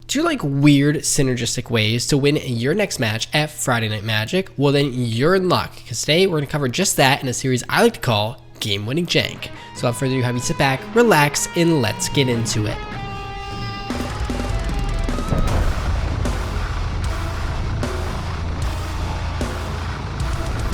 Do you like weird synergistic ways to win your next match at Friday Night Magic? Well, then you're in luck, because today we're going to cover just that in a series I like to call Game Winning Jank. So without further ado, have you sit back, relax, and let's get into it.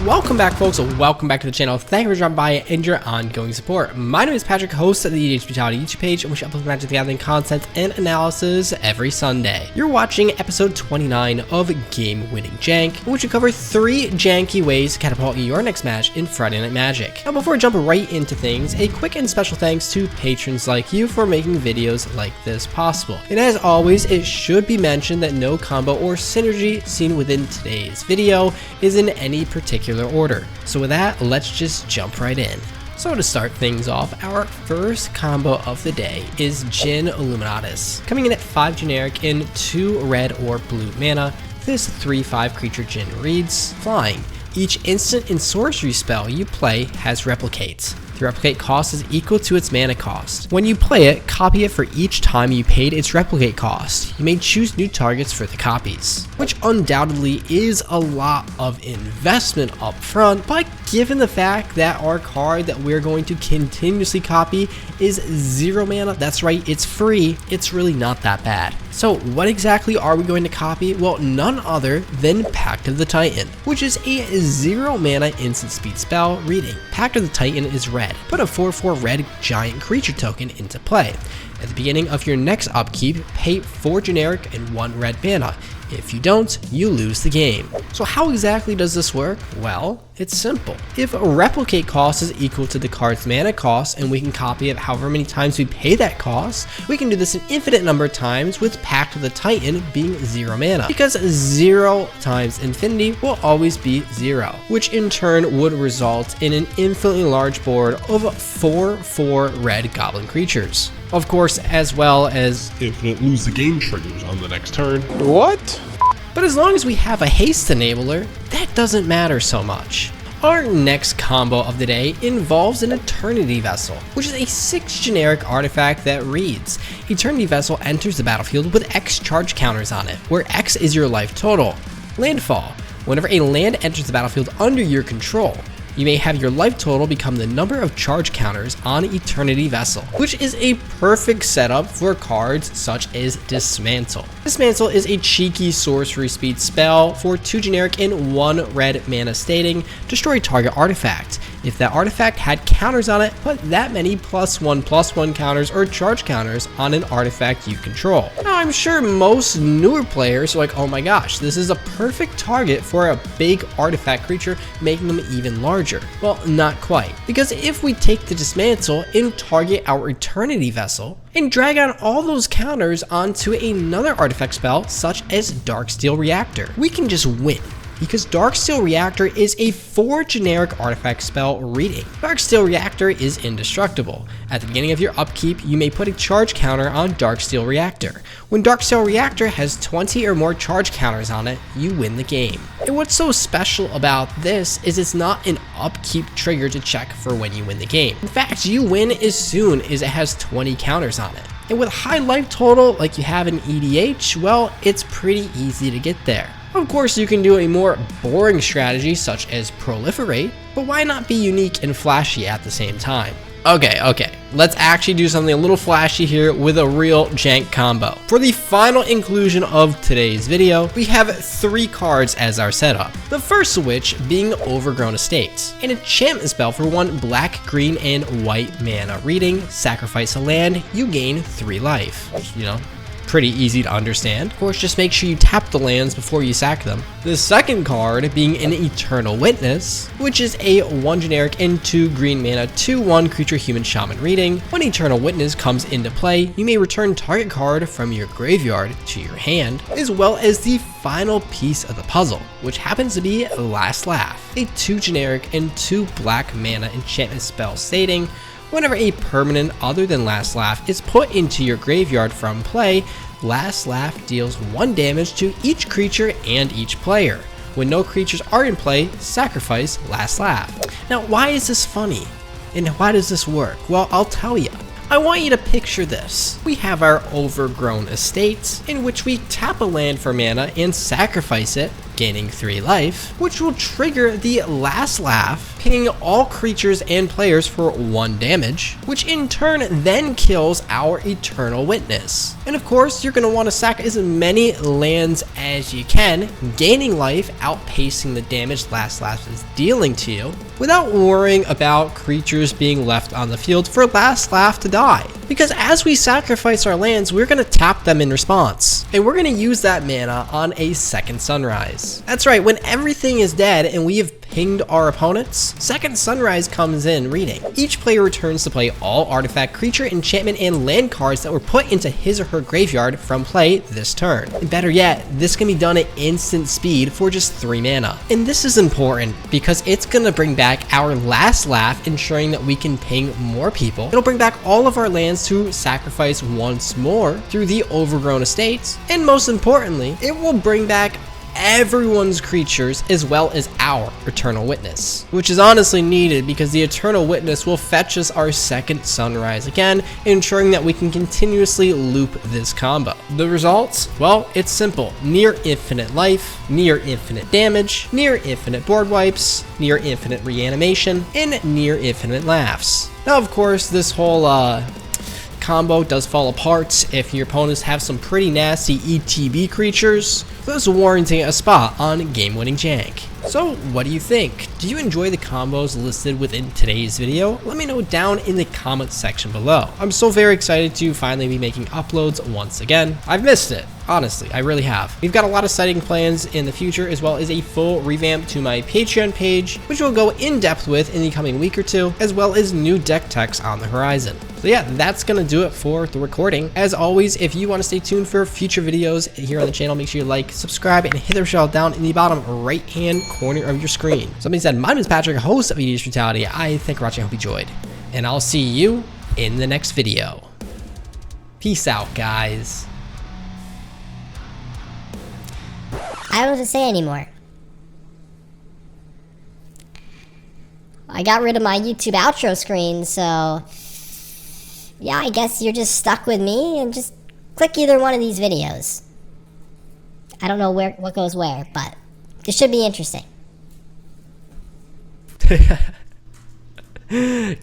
Welcome back, folks. Welcome back to the channel. Thank you for dropping by and your ongoing support. My name is Patrick, host of the EDH Brutality YouTube page, in which I upload Magic the Gathering content and analysis every Sunday. You're watching episode 29 of Game Winning Jank, in which we cover 3 janky ways to catapult your next match in Friday Night Magic. Now, before we jump right into things, a quick and special thanks to patrons like you for making videos like this possible. And as always, it should be mentioned that no combo or synergy seen within today's video is in any particular order. So with that, let's just jump right in. So to start things off, our first combo of the day is Jin Illuminatus. Coming in at 5 generic and 2 red or blue mana, this 3/5 creature Jin reads, Flying. Each instant and sorcery spell you play has Replicate. The replicate cost is equal to its mana cost. When you play it, copy it for each time you paid its replicate cost. You may choose new targets for the copies, which undoubtedly is a lot of investment up front, but given the fact that our card that we're going to continuously copy is 0 mana, that's right, it's free, it's really not that bad. So what exactly are we going to copy? Well, none other than Pact of the Titan, which is a 0 mana instant speed spell reading. Pact of the Titan is red. Put a 4/4 red giant creature token into play. At the beginning of your next upkeep, pay 4 generic and 1 red mana. If you don't, you lose the game. So how exactly does this work? Well, it's simple. If a replicate cost is equal to the card's mana cost and we can copy it however many times we pay that cost, we can do this an infinite number of times with Pact of the Titan being 0 mana. Because 0 times infinity will always be 0, which in turn would result in an infinitely large board of 4/4 red goblin creatures. Of course, as well as infinite lose the game triggers on the next turn. What? But as long as we have a haste enabler, that doesn't matter so much. Our next combo of the day involves an Eternity Vessel, which is a 6 generic artifact that reads, Eternity Vessel enters the battlefield with X charge counters on it, where X is your life total. Landfall. Whenever a land enters the battlefield under your control, you may have your life total become the number of charge counters on Eternity Vessel, which is a perfect setup for cards such as Dismantle. Dismantle is a cheeky sorcery speed spell for 2 generic and 1 red mana stating, destroy target artifact. If that artifact had counters on it, put that many +1/+1 counters or charge counters on an artifact you control. Now, I'm sure most newer players are like, oh my gosh, this is a perfect target for a big artifact creature, making them even larger. Well, not quite, because if we take the Dismantle and target our Eternity Vessel, and drag on all those counters onto another artifact spell, such as Darksteel Reactor, we can just win. Because Darksteel Reactor is a 4 generic artifact spell reading. Darksteel Reactor is indestructible. At the beginning of your upkeep, you may put a charge counter on Darksteel Reactor. When Darksteel Reactor has 20 or more charge counters on it, you win the game. And what's so special about this is it's not an upkeep trigger to check for when you win the game. In fact, you win as soon as it has 20 counters on it. And with high life total like you have in EDH, well, it's pretty easy to get there. Of course, you can do a more boring strategy such as Proliferate, but why not be unique and flashy at the same time? Okay, let's actually do something a little flashy here with a real jank combo. For the final inclusion of today's video, we have 3 cards as our setup. The first of which being Overgrown Estates, an enchantment spell for 1 black, green, and white mana reading, sacrifice a land, you gain 3 life. You know, pretty easy to understand. Of course, just make sure you tap the lands before you sack them. The second card being an Eternal Witness, which is a 1 generic and 2 green mana 2/1 creature human shaman reading. When Eternal Witness comes into play, you may return target card from your graveyard to your hand, as well as the final piece of the puzzle, which happens to be Last Laugh, a 2 generic and 2 black mana enchantment spell stating, whenever a permanent other than Last Laugh is put into your graveyard from play, Last Laugh deals 1 damage to each creature and each player. When no creatures are in play, sacrifice Last Laugh. Now, why is this funny? And why does this work? Well, I'll tell you. I want you to picture this. We have our overgrown estates, in which we tap a land for mana and sacrifice it, gaining 3 life, which will trigger the last laugh, pinging all creatures and players for 1 damage, which in turn then kills our Eternal Witness. And of course, you're going to want to sack as many lands as you can, gaining life, outpacing the damage last laugh is dealing to you, without worrying about creatures being left on the field for last laugh to die. Because as we sacrifice our lands, we're going to tap them in response, and we're going to use that mana on a second sunrise. That's right, when everything is dead and we have pinged our opponents, second sunrise comes in reading. Each player returns to play all artifact, creature, enchantment, and land cards that were put into his or her graveyard from play this turn. And better yet, this can be done at instant speed for just 3 mana. And this is important because it's going to bring back our last laugh, ensuring that we can ping more people. It'll bring back all of our lands to sacrifice once more through the overgrown estates, and most importantly, it will bring back everyone's creatures as well as our Eternal Witness, which is honestly needed because the Eternal Witness will fetch us our second sunrise again, ensuring that we can continuously loop this combo. The results? Well, it's simple. Near infinite life, near infinite damage, near infinite board wipes, near infinite reanimation, and near infinite laughs. Now, of course, this whole combo does fall apart if your opponents have some pretty nasty ETB creatures, thus warranting a spot on game-winning Jank. So what do you think? Do you enjoy the combos listed within today's video? Let me know down in the comment section below. I'm so very excited to finally be making uploads once again. I've missed it. Honestly, I really have. We've got a lot of exciting plans in the future, as well as a full revamp to my Patreon page, which we'll go in depth with in the coming week or two, as well as new deck techs on the horizon. So yeah, that's gonna do it for the recording. As always, if you want to stay tuned for future videos here on the channel, make sure you like, subscribe, and hit the bell down in the bottom right hand corner of your screen. So that being said, my name is Patrick, host of EDH Brutality. I thank you for watching, I hope you enjoyed, and I'll see you in the next video. Peace out, guys. I don't know what to say anymore. I got rid of my YouTube outro screen, so yeah, I guess you're just stuck with me and just click either one of these videos. I don't know what goes where, but this should be interesting.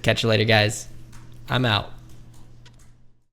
Catch you later, guys. I'm out.